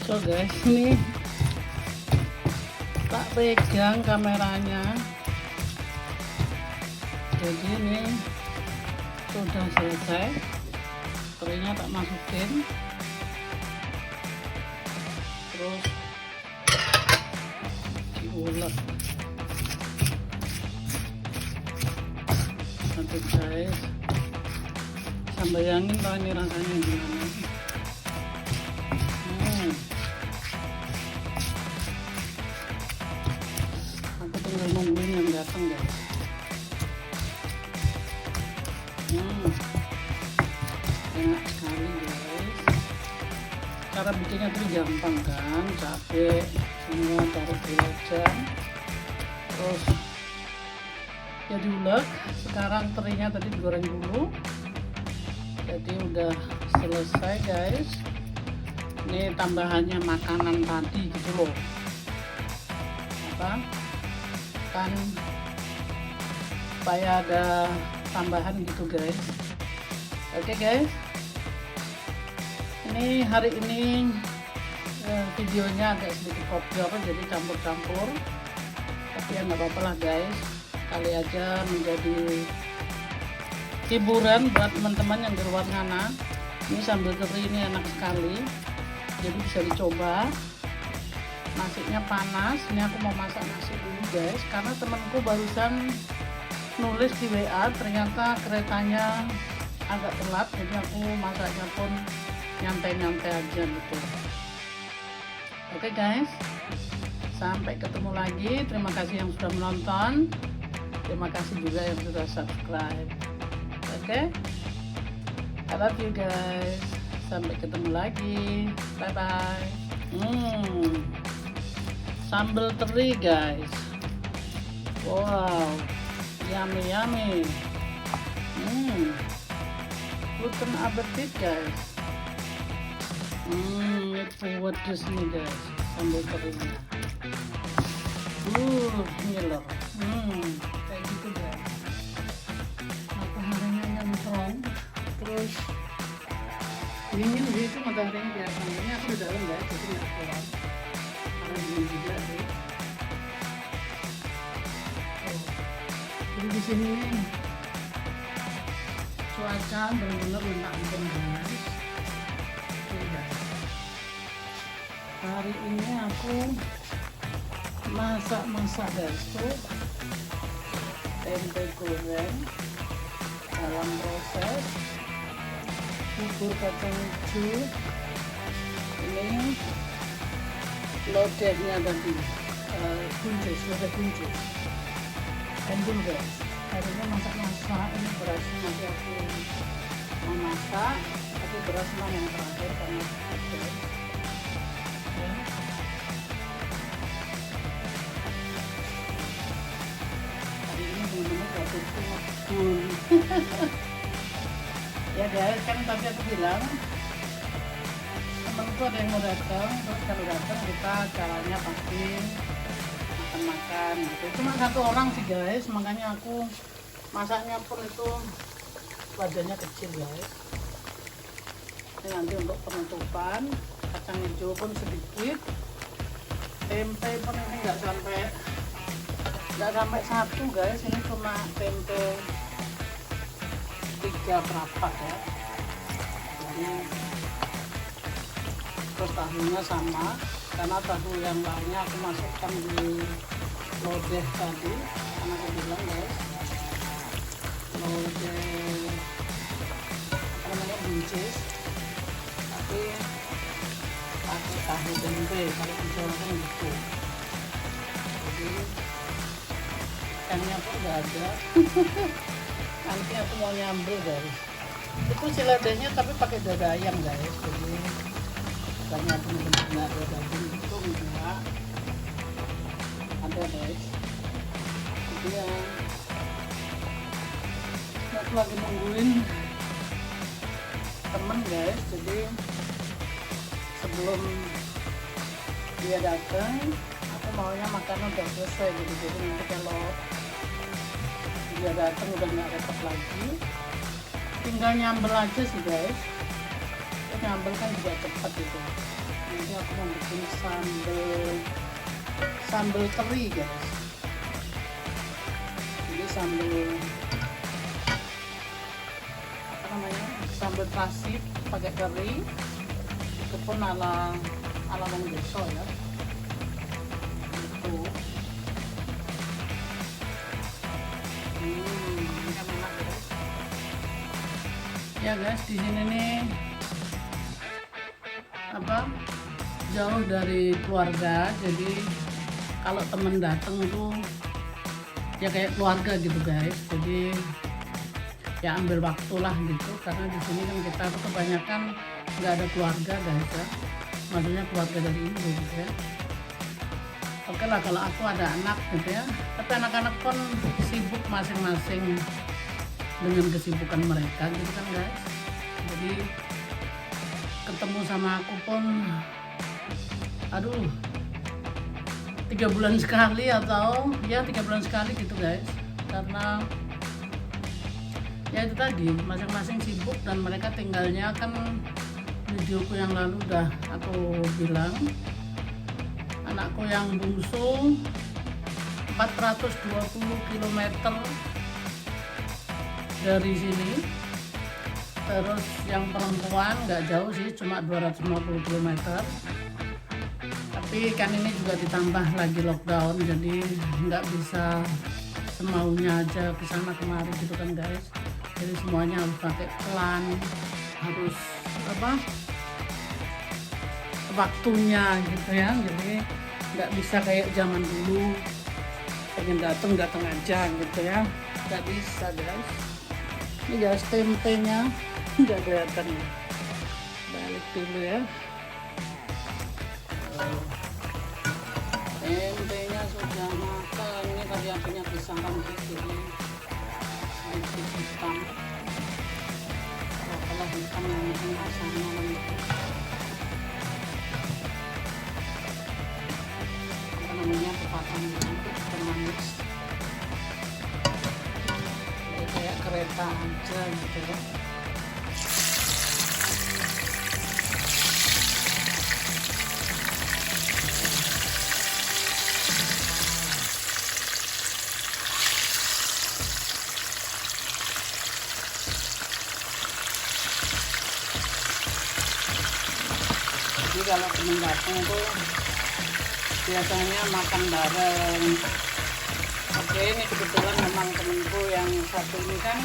So guys, ini tak pegang kameranya. Jadi ini sudah selesai. Terinya tak masukin. Terus diulek. Nanti guys, saya bayangin kalau ini rasanya gimana. Aku tinggal nungguin yang datang guys. Enak sekali guys. Cara bikinnya tuh gampang kan, cabai semua taruh di wajan, terus ya diulek. Sekarang terinya tadi digoreng dulu, jadi udah selesai guys. Ini tambahannya makanan tadi gitu loh, apa kan, supaya ada tambahan gitu guys. Oke guys, ini hari ini videonya agak sedikit kopior, jadi campur-campur, tapi ya nggak apa-apa lah guys, kali aja menjadi hiburan buat teman-teman yang di luar sana. Ini sambal teri ini enak sekali, jadi bisa dicoba. Nasinya panas, ini aku mau masak nasi dulu guys, karena temanku barusan nulis di WA ternyata keretanya agak telat, jadi aku masaknya pun nyantai-nyantai aja gitu. Oke guys, sampai ketemu lagi. Terima kasih yang sudah menonton, terima kasih juga yang sudah subscribe. Oke, I love you guys. Sampai ketemu lagi, bye bye. Sambal teri guys, wow, yummy yummy. Guten Appetit guys. Ini pedes nih guys, sambal terinya. Ngiler. Kayak gitu guys. Mataharinya nyemprong, terus dingin gitu mataharinya kelihatan. Ini aku di dalam guys, jadi nggak keluar. Karena dingin juga sih. Jadi di sini cuaca benar-benar lunak guys. Hari ini aku masak guys tuh tempe goreng dalam proses, bubur kacang hijau, ini lodehnya tadi, lodeh kuncis, endul guys. Akhirnya masak-masak, ini berasnya nanti aku mau masak, tapi beras mah yang terakhir karena ada. Hari ini benar-benar badanku ngebul. Ya guys, kan tadi aku bilang temanku ada yang mau datang, terus kalau datang kita caranya pasti makan gitu. Cuma satu orang sih guys, makanya aku masaknya pun itu wajannya kecil guys. Ini nanti untuk penutupan, kacang hijau pun sedikit, tempe pun ini nggak sampai satu guys, ini cuma tempe 3 perapat ya. Jadi terus tahunya sama, karena tahu yang lainnya aku masukkan di lodeh tadi, karena aku bilang guys, lodeh apa namanya, buncis, tapi pakai tahu tempe kalau di Jawa kan gitu. Jadi ikannya pun nggak ada. Nanti aku mau nyambel guys, itu si lodehnya tapi pakai dada ayam guys, jadi bukannya benar-benar nggak ada daging gitu, enggak ada guys. Jadi ya aku lagi nungguin temen guys, jadi sebelum dia datang aku maunya makanan udah selesai gitu. Jadi nanti kalau dia datang udah nggak repot lagi, tinggal nyambel aja sih guys. Nyambel kan juga cepat gitu. Nanti aku mau bikin sambal teri guys. Jadi sambal apa namanya, sambal terasi pakai teri, itu pun ala wong desa ya. Itu kan enak guys. Ya guys, di sini nih apa, jauh dari keluarga, jadi kalau temen dateng tuh ya kayak keluarga gitu guys. Jadi ya ambil waktu lah gitu, karena di sini kan kita tuh kebanyakan nggak ada keluarga guys ya, maksudnya keluarga dari ibu gitu ya. Oke lah kalau aku ada anak gitu ya, tapi anak-anak pun sibuk masing-masing dengan kesibukan mereka gitu kan guys. Jadi ketemu sama aku pun aduh 3 bulan sekali, atau ya 3 bulan sekali gitu guys, karena ya itu tadi masing-masing sibuk, dan mereka tinggalnya kan, videoku yang lalu udah aku bilang, anakku yang bungsu 420 km dari sini, terus yang perempuan nggak jauh sih, cuma 250 km. Tapi kan ini juga ditambah lagi lockdown, jadi nggak bisa semaunya aja kesana kemari gitu kan guys. Jadi semuanya harus pakai plan, harus apa, waktunya gitu ya. Jadi nggak bisa kayak zaman dulu pengen datang aja gitu ya, nggak bisa guys. Ini guys, tempenya nggak kelihatan ya, balik dulu ya. Tempenya sudah matang. Ini tadi apinya disangkan gitu nih, sedikit hitam. Kalau hitam yang penting rasanya lembut. Apa namanya, kepatan lembut, manis. Kayak kereta aja gitu ya. Jadi kalau temen datang tuh biasanya makan bareng. Oke, ini kebetulan memang temenku yang satu ini kan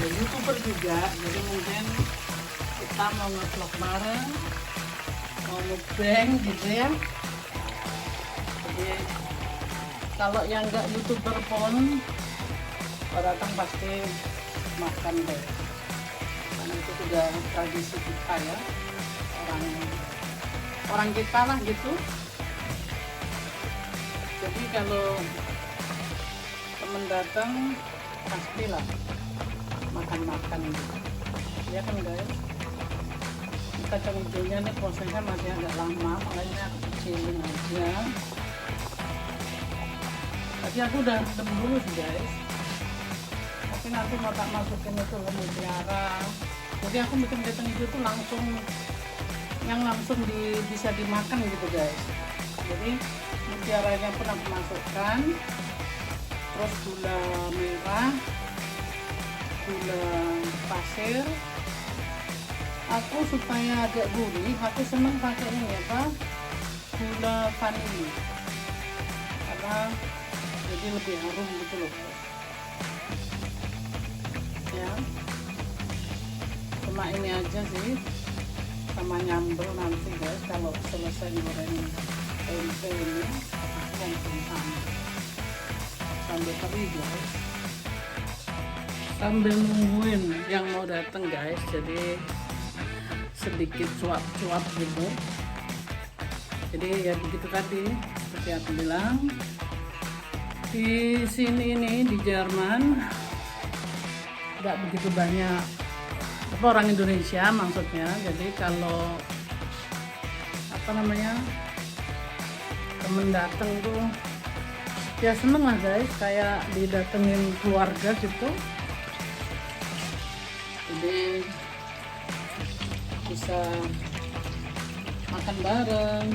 YouTuber juga, jadi mungkin kita mau nge-vlog bareng, mau mukbang gitu ya. Jadi kalau yang nggak YouTuber pun datang pasti makan deh, karena itu sudah tradisi kita ya, orang kita lah gitu. Jadi kalau temen datang pastilah makan gitu ya kan guys. Ini kacang hijaunya nih prosesnya masih agak lama, makanya aku kecilin aja. Tadi aku udah rendam dulu sih guys, tapi nanti mau tak masukin itu ke mutiara. Jadi aku bikin kacang hijau itu langsung bisa dimakan gitu guys. Jadi mutiaranya pun aku masukkan, terus gula merah, gula pasir. Aku supaya agak gurih, aku seneng pakai ini apa, gula vanili, karena jadi lebih harum gitu loh ya. Cuma ini aja sih, sama nyambel nanti guys kalau selesai goreng tempe ini. Aku langsung sambil teri guys, sambil nungguin yang mau datang guys. Jadi sedikit cuap-cuap gitu. Jadi ya begitu tadi, seperti aku bilang, di sini ini di Jerman nggak begitu banyak apa orang Indonesia maksudnya. Jadi kalau apa namanya, temen dateng tuh ya seneng lah guys, kayak didatengin keluarga gitu. Jadi aku bisa makan bareng,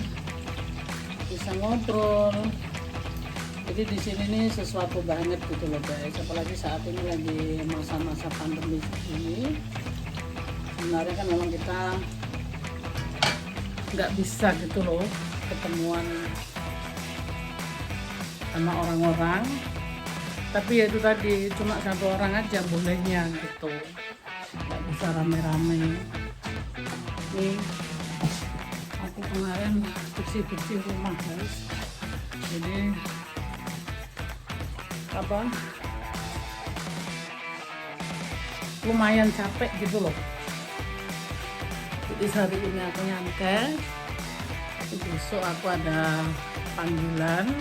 bisa ngobrol. Jadi di sini nih sesuatu banget gitu loh guys, apalagi saat ini lagi masa-masa pandemi ini. Sebenarnya kan memang kita nggak bisa gitu loh ketemuan sama orang-orang, tapi ya itu tadi cuma satu orang aja bolehnya gitu, nggak bisa rame-rame. Nih aku kemarin bersih-bersih rumah guys, jadi lumayan capek gitu loh. Jadi hari ini aku nyampe, besok aku ada panggilan,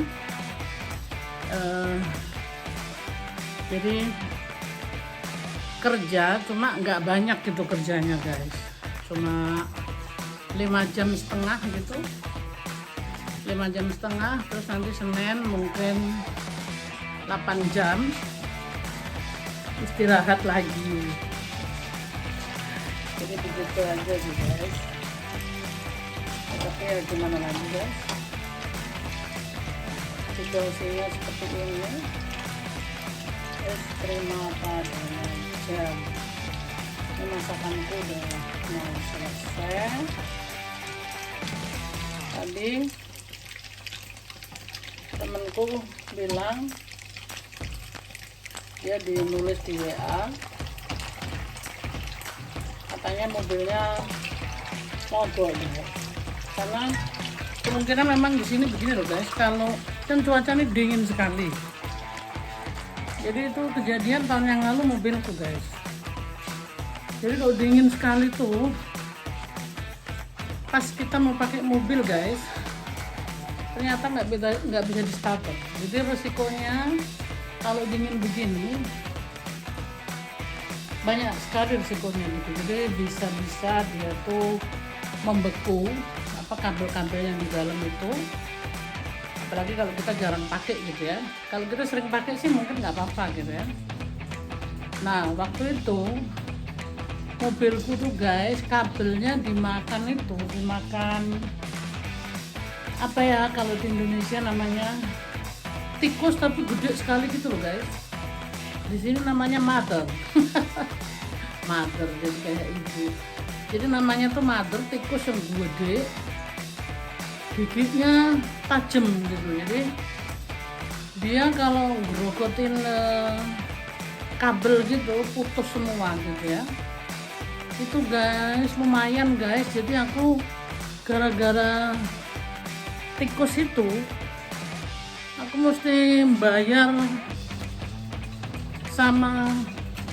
jadi kerja cuma nggak banyak gitu kerjanya guys, cuma 5,5 jam gitu, 5,5 jam, terus nanti Senin mungkin 8 jam istirahat lagi. Jadi begitu aja sih guys, tapi ya gimana lagi guys, situasinya seperti ini. Terima padanya aja. Ini masakanku udah mau selesai. Tadi temenku bilang dia dinulis di WA, katanya mobilnya mogok gitu. Karena kemungkinan memang di sini begini loh guys, kalau kan cuacanya dingin sekali. Jadi itu kejadian tahun yang lalu mobilku guys. Jadi kalau dingin sekali tuh, pas kita mau pakai mobil guys, ternyata nggak bisa di starter. Jadi resikonya kalau dingin begini banyak sekali risikonya gitu. Jadi bisa dia tuh membeku kabel-kabel yang di dalam itu, apalagi kalau kita jarang pakai gitu ya. Kalau kita sering pakai sih mungkin nggak apa-apa gitu ya. Nah waktu itu mobilku tuh guys, kabelnya dimakan apa ya, kalau di Indonesia namanya tikus, tapi gede sekali gitu loh guys. Di sini namanya mother. Mother, jadi kayak ibu. Jadi namanya tuh mother, tikus yang gede, gigitnya tajam gitu. Jadi dia kalau gerogotin kabel gitu putus semua gitu ya. Itu guys lumayan guys. Jadi aku gara-gara tikus itu aku mesti bayar sama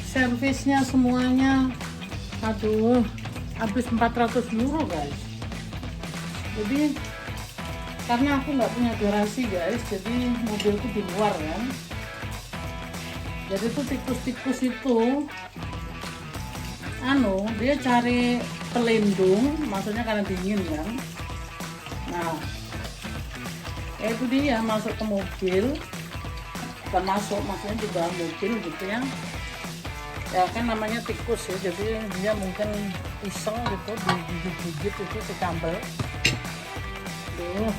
servisnya semuanya. Aduh, habis 400 euro guys. Jadi karena aku nggak punya garasi guys, jadi mobilku di luar kan. Jadi tuh tikus-tikus itu dia cari pelindung, maksudnya karena dingin kan. Nah itu dia masuk ke mobil, bukan masuk, maksudnya di dalam mobil gitu ya. Ya kan namanya tikus ya, jadi dia mungkin iseng gitu digigit-gigit itu si kabel. Tuh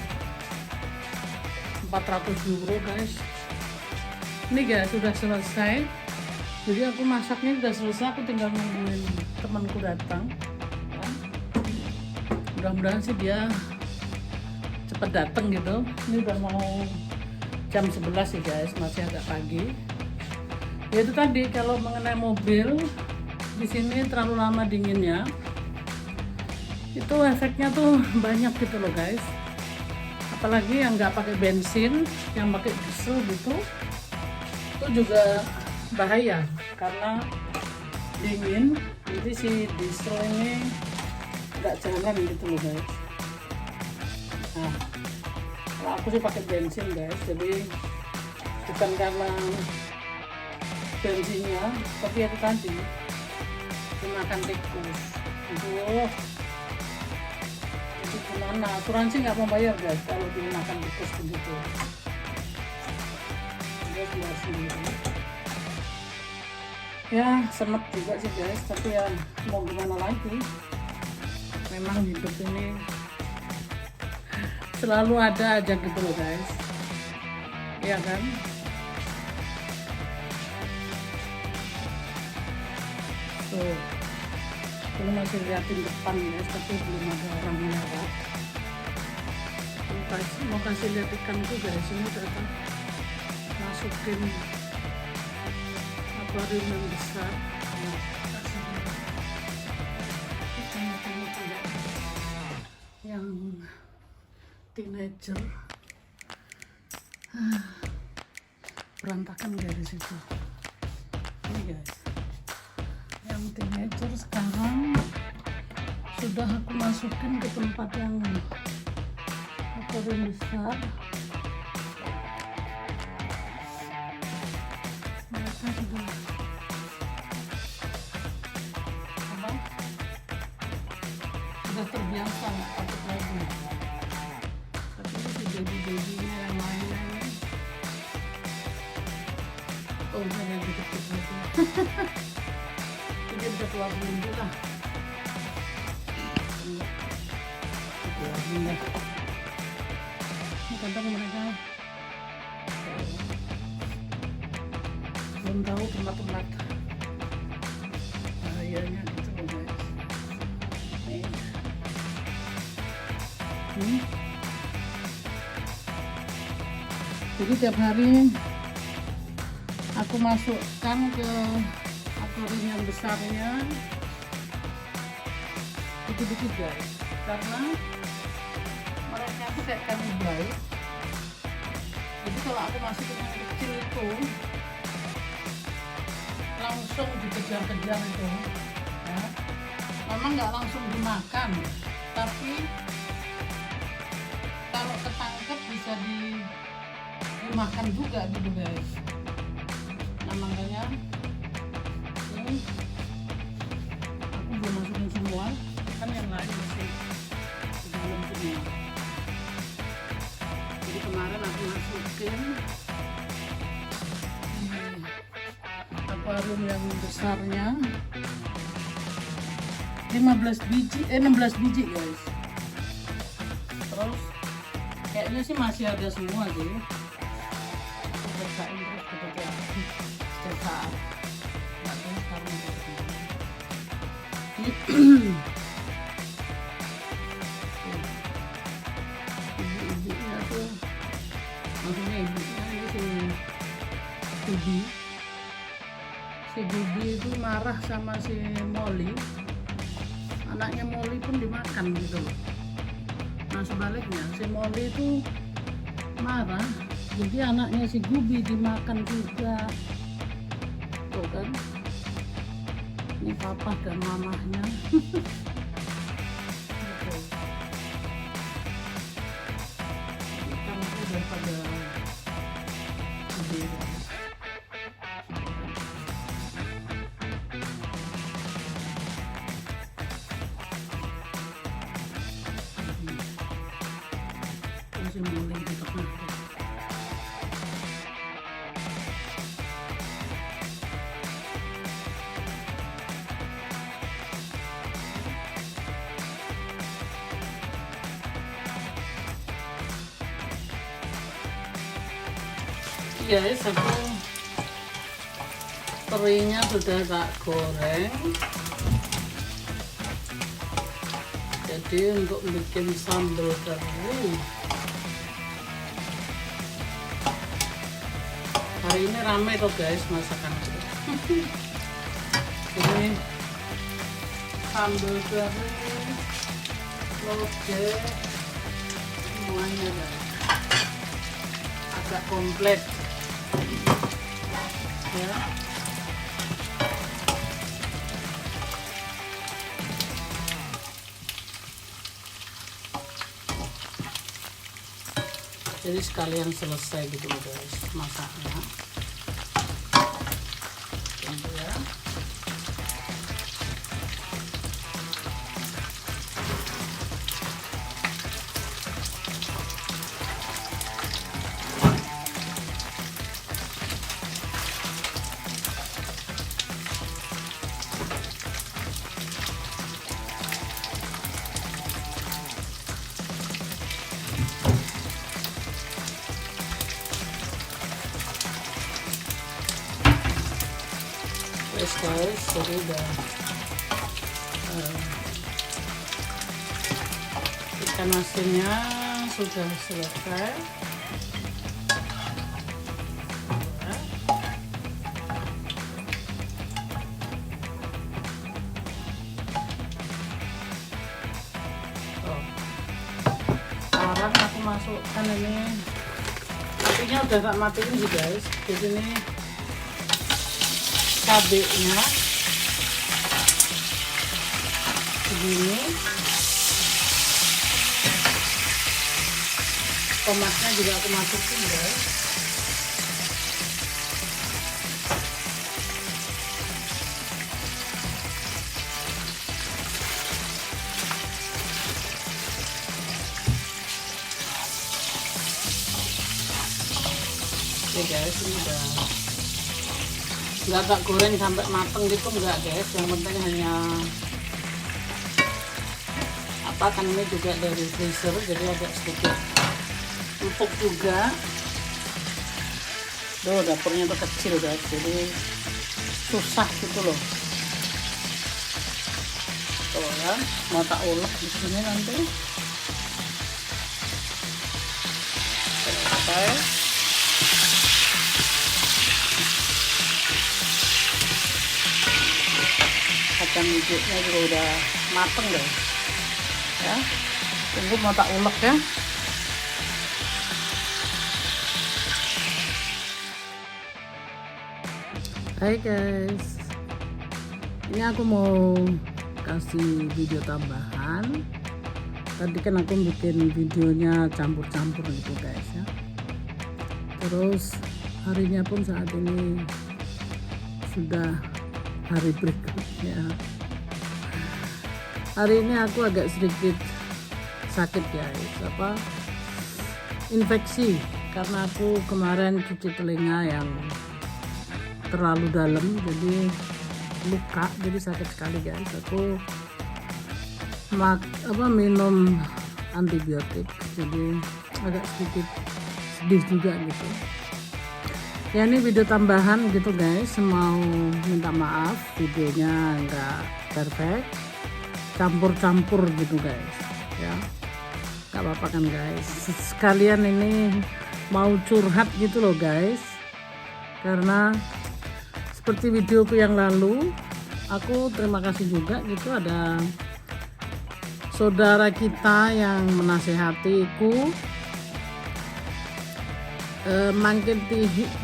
400 euro guys. Ini guys sudah selesai. Jadi aku masaknya sudah selesai, aku tinggal nungguin temanku datang ya. Mudah-mudahan sih dia cepat datang gitu. Ini udah mau jam 11 sih guys, masih agak pagi. Ya itu tadi, kalau mengenai mobil di sini terlalu lama dinginnya, itu efeknya tuh banyak gitu loh guys. Apalagi yang nggak pakai bensin, yang pakai diesel gitu, itu juga bahaya karena dingin. Jadi si diesel ini nggak jalan gitu loh guys. Nah kalau aku sih pakai bensin guys, jadi bukan karena bensinnya, tapi itu tadi dimakan tikus. Itu gimana, asuransi nggak mau bayar guys kalau dimakan tikus begitu. Dia biar sendiri. Ya semet juga sih guys, tapi ya mau gimana lagi. memang hidup ini selalu ada aja gitu loh guys, iya kan? Tuh, ini masih liatin depan guys, tapi belum ada orang lewat. Mau kasih lihat ikan juga guys, ini udah masukin akuarium yang besar. Yang teenager berantakan dari situ. Ini guys, yang teenager sekarang sudah aku masukin ke tempat yang akuarium besar. Mereka sudah terbiasa nggak takut lagi. Tapi ini si baby-babynya yang lainnya ini, oh udah dikit-dikit lagi. Ini udah 2 minggu lah. Ini kadang mereka belum tahu tempat-tempat bahayanya gitu loh guys. Jadi tiap hari aku masukkan ke akuarium yang besarnya dikit-dikit guys, karena mereka tuh kayak kami baik. Jadi kalau aku masukin yang kecil itu langsung dikejar-kejar itu ya. Memang nggak langsung dimakan, tapi kalau ketangkep bisa dimakan juga gitu guys. Nah makanya ini aku belum masukin semua, kan yang lain masih belum semua. Jadi kemarin aku masukin akuarium yang besarnya 16 biji guys. Terus kayaknya sih masih ada semua sih. Aku periksain terus setiap saat. Nggak tahu sekarang ibu-ibunya tuh, maksudnya ibunya ini si Bibi itu marah sama si Molly. Anaknya Molly pun dimakan gitu loh. Nah sebaliknya si Molly itu marah, jadi anaknya si Gubi dimakan juga. Tuh kan, ini papa dan mamahnya. Gitu. Ikan itu daripada gede. Masih mulai di tengah. Guys, aku terinya sudah tak goreng. Jadi untuk bikin sambal teri hari ini ramai tuh guys masakanku. Ini sambal teri, lodeh, semuanya guys. Agak komplit. Ya. Jadi sekalian selesai gitu loh guys masaknya. Tunggu ya. guys, jadi udah ikan asinnya sudah selesai. Sekarang aku masukkan ini, apinya udah tak matiin sih guys. Jadi ini cabenya segini, tomatnya juga aku masukin guys. Oke guys, ini udah nggak tak goreng sampai mateng gitu enggak guys, yang penting hanya apa kan, ini juga dari freezer jadi agak sedikit empuk juga. Tuh dapurnya tuh kecil guys, jadi susah gitu loh. Tuh ya, mau tak ulek di sini nanti. Selesai. Kacang hijaunya juga udah mateng guys. Ya, tunggu mau tak ulek ya. Hai guys, ini aku mau kasih video tambahan. Tadi kan aku bikin videonya campur-campur gitu guys ya. Terus harinya pun saat ini sudah hari berikutnya. Hari ini aku agak sedikit sakit guys, infeksi, karena aku kemarin cuci telinga yang terlalu dalam, jadi luka, jadi sakit sekali guys. Aku minum antibiotik, jadi agak sedikit sedih juga gitu ya. Ini video tambahan gitu guys, mau minta maaf videonya nggak perfect, campur-campur gitu guys ya, nggak apa-apa kan guys. Sekalian ini mau curhat gitu loh guys, karena seperti videoku yang lalu, aku terima kasih juga gitu, ada saudara kita yang menasehatiku,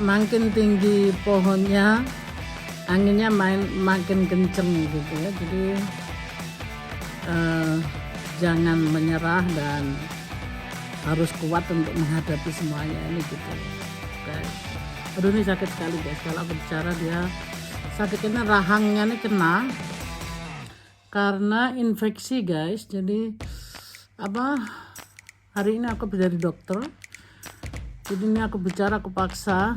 makin tinggi pohonnya, anginnya makin kenceng gitu ya. Jadi jangan menyerah dan harus kuat untuk menghadapi semuanya ini gitu guys. Aduh ini sakit sekali guys, kalau aku bicara dia sakitnya, rahangnya ini kena karena infeksi guys. Jadi hari ini aku dari dokter, jadi ini aku bicara aku paksa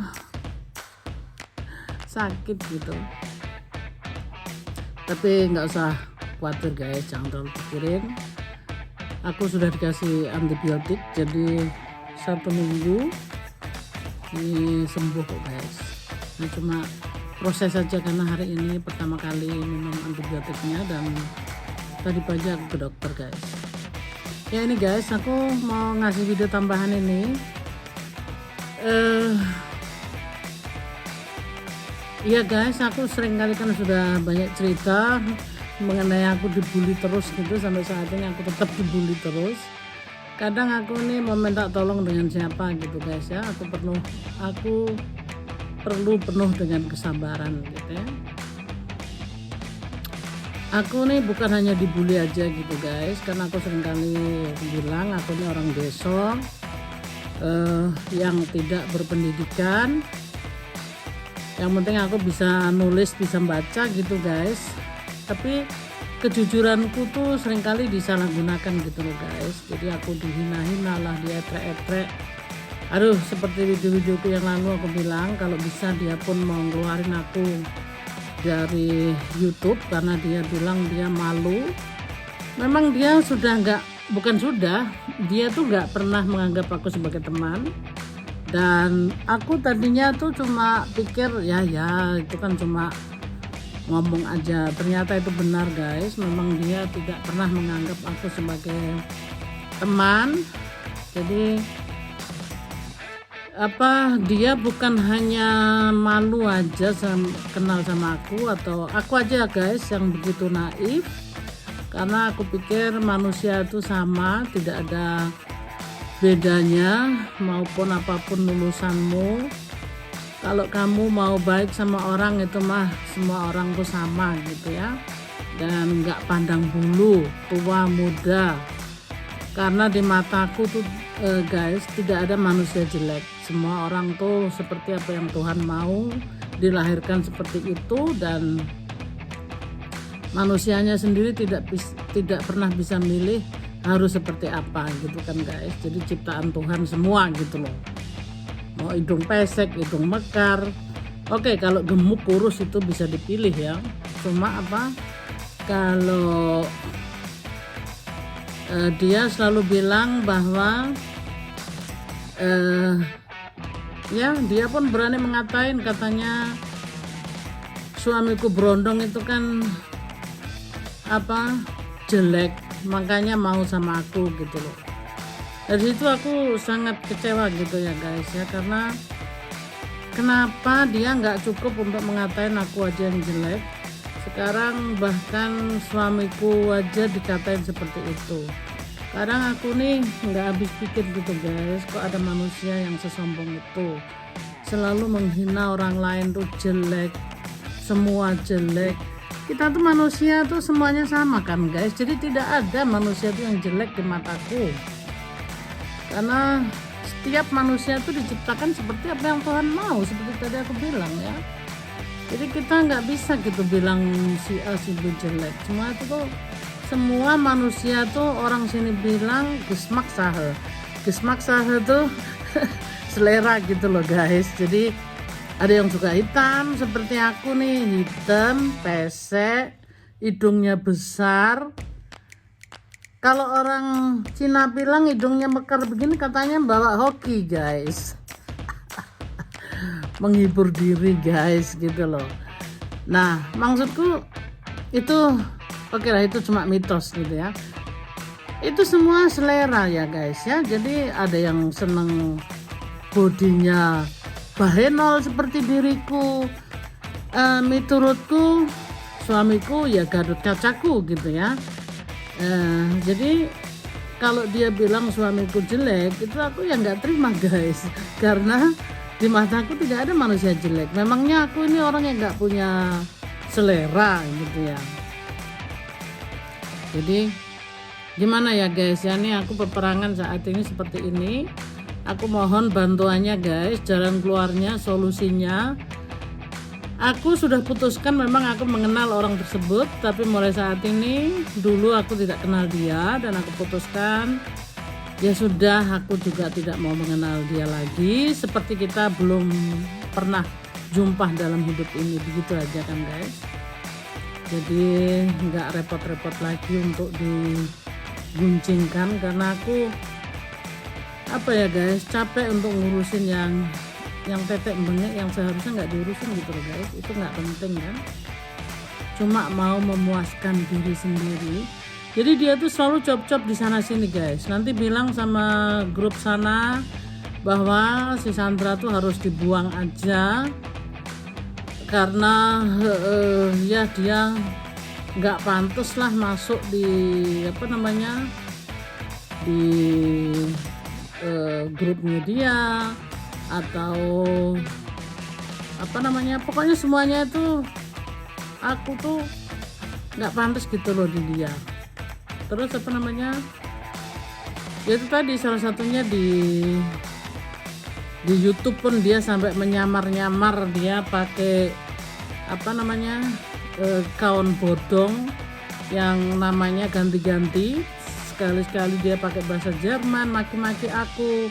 sakit gitu. Tapi nggak usah khawatir guys, jangan terlalu pikirin. Aku sudah dikasih antibiotik, jadi 1 minggu ini sembuh kok guys. Ini cuma proses saja karena hari ini pertama kali minum antibiotiknya, dan tadi pagi aku ke dokter guys. Ya ini guys, aku mau ngasih video tambahan ini. Iya guys, aku sering kali kan sudah banyak cerita mengenai aku dibully terus gitu, sampai saat ini aku tetap dibully terus. Kadang aku nih mau minta tolong dengan siapa gitu guys ya, aku perlu penuh dengan kesabaran gitu ya. Aku nih bukan hanya dibully aja gitu guys, karena aku sering kali bilang aku nih orang desa yang tidak berpendidikan. Yang penting aku bisa nulis, bisa baca gitu guys, tapi kejujuranku tuh seringkali disalahgunakan gitu loh guys. Jadi aku dihina-hina lah, dietrek-etrek. Aduh, seperti video-videoku yang lalu aku bilang kalau bisa dia pun mau ngeluarin aku dari YouTube karena dia bilang dia malu. Memang dia dia tuh nggak pernah menganggap aku sebagai teman. Dan aku tadinya tuh cuma pikir ya itu kan cuma ngomong aja. Ternyata itu benar guys, memang dia tidak pernah menganggap aku sebagai teman. Jadi dia bukan hanya malu aja kenal sama aku, atau aku aja guys yang begitu naif, karena aku pikir manusia itu sama, tidak ada bedanya maupun apapun lulusanmu. Kalau kamu mau baik sama orang itu mah semua orang tuh sama gitu ya, dan nggak pandang bulu tua muda, karena di mataku tuh guys tidak ada manusia jelek. Semua orang tuh seperti apa yang Tuhan mau, dilahirkan seperti itu, dan manusianya sendiri tidak pernah bisa milih harus seperti apa gitu kan guys. Jadi ciptaan Tuhan semua gitu loh, mau hidung pesek, hidung mekar, oke, kalau gemuk kurus itu bisa dipilih ya. Cuma kalau dia selalu bilang bahwa ya dia pun berani mengatain, katanya suamiku berondong itu kan jelek, makanya mau sama aku gitu loh. Dari situ aku sangat kecewa gitu ya guys ya, karena kenapa dia nggak cukup untuk mengatain aku aja yang jelek, sekarang bahkan suamiku aja dikatain seperti itu. Kadang aku nih nggak habis pikir gitu guys, kok ada manusia yang sesombong itu, selalu menghina orang lain tuh jelek, semua jelek. Kita tuh manusia tuh semuanya sama kan guys, jadi tidak ada manusia tuh yang jelek di mataku, karena setiap manusia tuh diciptakan seperti apa yang Tuhan mau, seperti tadi aku bilang ya. Jadi kita nggak bisa gitu bilang si A si B jelek. Cuma itu tuh semua manusia tuh, orang sini bilang gesmak sahe tuh selera gitu loh guys. Jadi ada yang suka hitam seperti aku nih, hitam pesek, hidungnya besar. Kalau orang Cina bilang hidungnya mekar begini, katanya bawa hoki guys. Menghibur diri guys gitu loh. Nah maksudku itu oke lah, itu cuma mitos gitu ya. Itu semua selera ya guys ya. Jadi ada yang seneng bodinya bahenol seperti diriku. Menurutku suamiku ya Gatot Kacaku gitu ya. Jadi kalau dia bilang suamiku jelek, itu aku ya nggak terima guys, karena di mataku tidak ada manusia jelek. Memangnya aku ini orang yang nggak punya selera gitu ya. Jadi gimana ya guys ya, ini aku peperangan saat ini seperti ini. Aku mohon bantuannya guys, jalan keluarnya, solusinya. Aku sudah putuskan, memang aku mengenal orang tersebut, tapi mulai saat ini, dulu aku tidak kenal dia, dan aku putuskan ya sudah, aku juga tidak mau mengenal dia lagi, seperti kita belum pernah jumpa dalam hidup ini, begitu aja kan guys. Jadi nggak repot-repot lagi untuk diguncingkan, karena aku ya guys, capek untuk ngurusin yang tetek bengek, yang seharusnya nggak diurusin gitu loh guys. Itu nggak penting kan, cuma mau memuaskan diri sendiri. Jadi dia tuh selalu cop-cop di sana sini guys, nanti bilang sama grup sana bahwa si Sandra tuh harus dibuang aja, karena ya dia nggak pantas lah masuk di di grupnya dia, atau pokoknya semuanya itu aku tuh nggak pantas gitu loh di dia. Terus ya itu tadi, salah satunya di YouTube pun dia sampai menyamar-nyamar, dia pakai kaun bodong yang namanya ganti-ganti. Sekali-sekali dia pakai bahasa Jerman, maki-maki aku.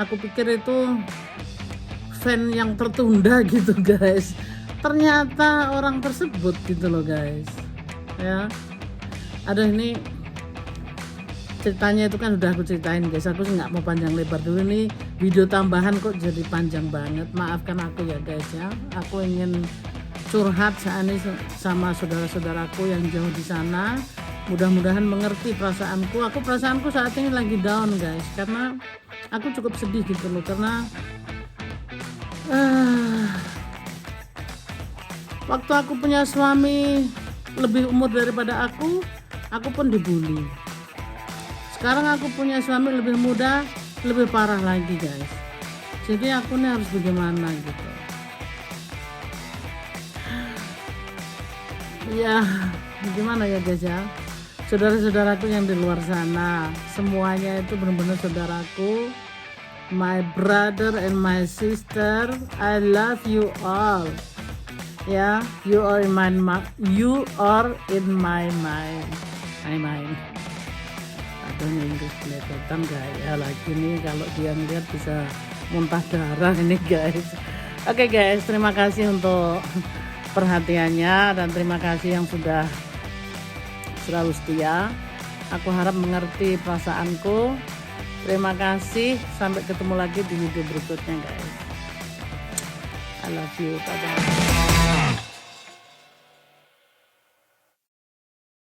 Aku pikir itu fan yang tertunda gitu guys. Ternyata orang tersebut gitu loh guys. Ya. Aduh, ini ceritanya itu kan udah aku ceritain guys. Aku nggak mau panjang lebar dulu, nih video tambahan kok jadi panjang banget. Maafkan aku ya guys ya. Aku ingin curhat saat ini sama saudara-saudaraku yang jauh di sana. Mudah-mudahan mengerti perasaanku. Perasaanku saat ini lagi down guys, karena aku cukup sedih gitu loh, karena waktu aku punya suami lebih umur daripada aku pun dibully. Sekarang aku punya suami lebih muda, lebih parah lagi guys. Jadi aku nih harus bagaimana gitu. Ya gimana ya guys ya. Saudara-saudaraku yang di luar sana, semuanya itu benar-benar saudaraku, my brother and my sister, I love you all. Ya, you are in my mind. My mind. Adanya Inggris kelihatan gaya lagi nih, kalau dia ngeliat bisa muntah darah ini guys. Oke guys, terima kasih untuk perhatiannya dan terima kasih yang sudah selalu setia. Aku harap mengerti perasaanku. Terima kasih, sampai ketemu lagi di video berikutnya guys. I love you, bye bye.